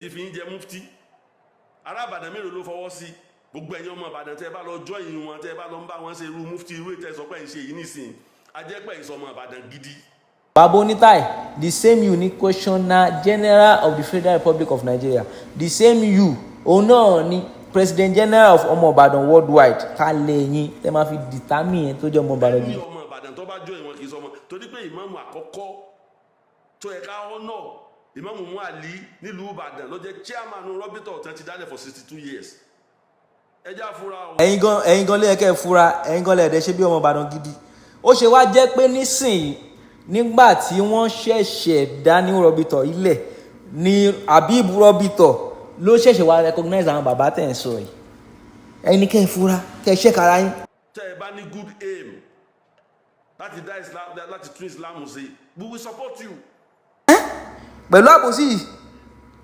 ìfi ń jẹ mufti ará Ìbàdàn mélòó ló fọwọ́ sí gbogbo ẹ̀yin ọmọ Ìbàdàn tẹ́ bá lọ join wọn tẹ́ bá lọ ń bá wọn ṣe irú mufti irú ètò ẹ̀sọ́ pẹ̀ ń ṣe yìí nísìnyí ajẹ́pẹ̀ ìsọmọ Ìbàdàn gidi. Baba Onitai, the same unique questioner general of the Federal Republic of Nigeria, the same you òun náà ni president general of ọmọ Ìbàdàn worldwide kálẹ̀ yín tẹ́ máa fi determine tó jẹ́ ọmọ Ìbàdàn gidi. ọmọ Ìbàdàn tó bá join wọn kì í sọmọ torí pé ìmáàmù àkọ́kọ́ tó yẹ ká ọ̀nà ìmáàmù Muali nílùú Ìbàdàn ló jẹ́ chairman roobitoh tán ti dálẹ̀ for 62 years. ẹ já fura o. ẹ̀yin gan lè kẹ́ fura ẹ̀yin gan lè dẹ̀ ṣe bí ọmọ Ìbàdàn gidi. Ó ṣe wá jẹ́ pé nísìnyí nígbà tí wọ́n ṣẹ̀ṣẹ̀ dá ní roobitoh ilẹ̀ ní Habib roobitoh ló ṣẹ̀ṣẹ̀ wá recognize àwọn bàbá tẹ̀ ń sọ yìí. ẹ̀yin kẹ́ fura kẹ́ ṣe kára yín. tẹ́ ẹ bá ní good aim láti dá Islam láti tún Islam ṣe we will support you. pẹ̀lú àbòsí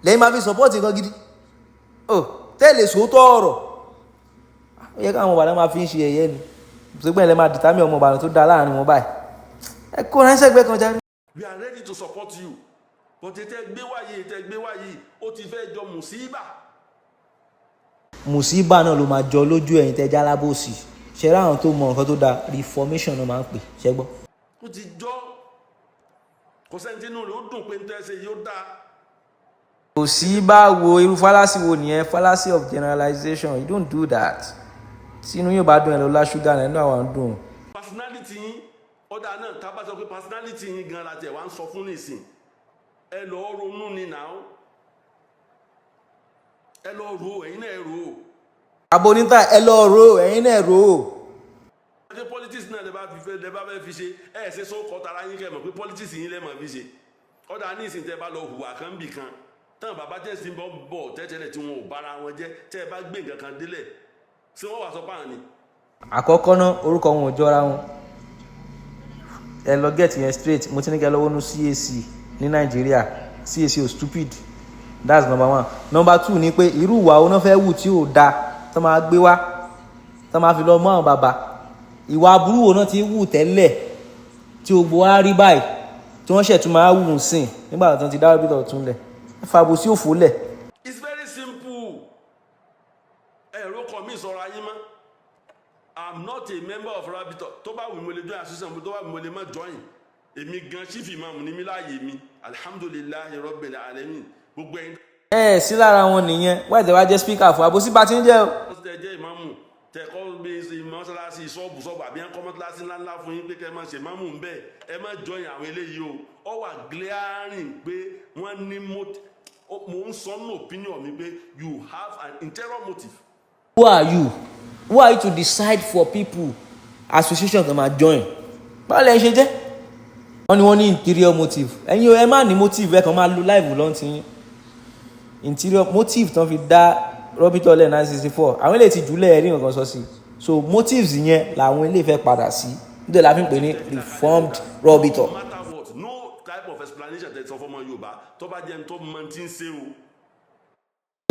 lẹ́yìn máa fi support nǹkan gidi tẹ́lẹ̀ sòótọ́ ọ̀rọ̀ ó yẹ káwọn ọmọ Ìbàdàn máa fi ń ṣe ẹ̀yẹ ni ṣùgbọ́n ẹ̀ lẹ́ máa dìtámì ọmọ Ìbàdàn tó dáa láàrin wọn báyìí ẹ kó ránṣẹ́ gbẹ́ kan jáde. we are ready to support you but ètè gbé wáyé ó ti fẹ́ jọ mùsíbà. mùsíbà náà ló máa jọ lójú ẹ̀yin tẹ́ já lábòsí ṣẹ́rẹ́ àwọn tó mọ nǹkan tó dáa reformation náà máa ń pè ṣẹ́gbọ́. ó ti jọ kò sẹ́ńtínú rẹ̀ ó dùn pé ń tẹ́sẹ̀ yóò dáa. kò sí báwo irú fallacy wo nìyẹn fallacy of generalization you don't do that sínú yóò bá dùn ẹ lọ lá ṣúgà náà inú àwọn dùn. personality yín ọ̀dà náà tá a bá sọ pé personality yín gan la tẹ̀ wá ń sọ fún nìsín ẹ lọ ronú ni náà ẹ lọ ro ẹ̀yin náà ẹ ro. Baba Onitai ẹ lọ ro ẹ̀yin náà ro. ṣé politics náà lè bá fẹ́ fi ṣe ẹ ṣe sọ kọ́ tara yín kẹ́ mọ̀ pé politics yín lè mọ̀ fi ṣe ọ̀dà ní ìsìn tẹ́ bá lọ hùwà kan bì kan tán bàbá tẹ̀sí bọ̀ tẹ́tẹ́lẹ̀ tí wọn ò bára wọn jẹ́ tẹ́ ẹ bá gbé nǹkan kan délẹ̀ ṣé wọ́n wà sọ páàní ni. àkọ́kọ́ náà orúkọ wọn ò jọra wọn ẹ lọ get yẹn straight mo ti ní kẹ́ lọ́wọ́ ní CAC ní Nàìjíríà CAC ò stupid that's number one. Number two ni pé irú ìwà oná fẹ́ wù tí ò da tó máa gbé wá tó máa fi lọ mọ́ àwọn bàbá ìwà aburú wo náà ti wù tẹ́lẹ̀ tí gbogbo wa rí báyìí tí wọ́n ṣẹ̀ tún máa wù ú sìn nígbà tó ti dá roobitoh tún lẹ̀ ẹ fàbò sí òfò lẹ̀. It's very simple ẹ̀rọ kan mi sọ̀rọ̀ ayé mọ́ I'm not a member of roobitoh tó bá wù mí mo lè join association tó bá wù mí mo lè má join èmi gan chief imam ní mi láàyè mi alhamdulillahi rabbil alamin gbogbo ẹ̀yin. ẹ sí lára wọn nìyẹn wáyé tẹ wá jẹ speaker fún àbòsí bá ti ń jẹ o. tẹ jẹ́ ìmáàmù tẹ kọ́ bí mọ́ṣáláṣí ṣọ́ọ̀bù àbí ẹ̀kọ́ mọ́ṣáláṣí ńláńlá fún yín pé kẹ́ ẹ máa ṣe ìmáàmù ń bẹ̀ ẹ má join àwọn eléyìí o ọ wà glaring pé wọ́n ní mo ń sọ ní opinion mi pé you have an interior motive. Who are you to decide for people association tó máa join báwo lẹ ṣe jẹ́ wọ́n ní interior motive ẹ̀yin ẹ má ní motive ẹ kàn máa lo live lọ́ntì yín interior motive tán fi dá roobitoh lẹ̀ 1964 àwọn eléyìí ti jùlẹ̀ ẹ̀rí nǹkan sọ sí so motives yẹn làwọn eléyìí fẹ́ padà sí nítorí la fi ń pè ní reformed roobitoh. no matter what no type of explanation tẹ̀ sọ fọmọ Yorùbá tó bá jẹ́ ní tó mọ tí ń ṣe o.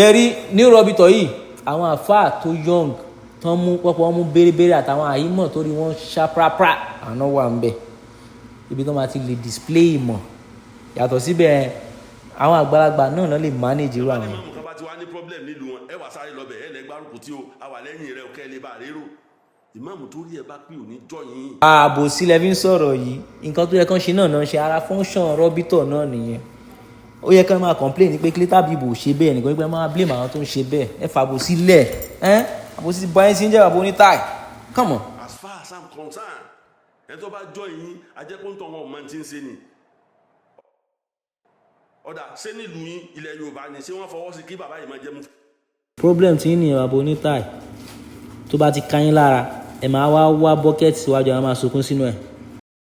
jẹ́rí ní roobitoh yìí àwọn àfáà tó young tán mú pọ́pọ́ wọn mú bérebére àtàwọn àyímọ̀ tó rí wọn ṣáprápra àná wà ń bẹ̀ ibi tó máa ti lè display ìmọ̀ yàtọ̀ síbẹ̀ àwọn àgbàlagbà náà lè manage irú àwọn. ìmáàmù kan bá ti wá ní problem nílùú wọn ẹ wà sáré lọbẹ ẹ lẹ gbárùkù tí o a wà lẹ́yìn rẹ ọkẹ lè bá a rérò ìmáàmù tó rí ẹ bá pè ò ní jọ yín. ààbò sílẹ̀ fi ń sọ̀rọ̀ yìí nǹkan tó yẹ kán ṣe náà ṣe ara function roobitoh náà nìyẹn ó yẹ kán máa complain ní pé kílítà bíbò ṣe bẹ́ẹ̀ nìkan wípé máa blame àwọn tó ń ṣe bẹ́ẹ̀ ẹ fàbò sílẹ̀ àbò sí báyìí sí ń jẹ́ Baba Onitai come on. as far as I'm concerned ẹ tó bá jọ yín ajẹ́kùntàn wọn ò máa ti ń ṣe ni ọ̀dà ṣé nílùú yín ilẹ̀ Yorùbá ni ṣé wọ́n fọwọ́ sí kí bàbá yìí máa jẹ́ mú. problem tí ń nìyẹn Baba Onitai tó bá ti ká yín lára ẹ máa wá bọ́kẹ́tì síwájú àwọn máa sunkún sínú ẹ̀.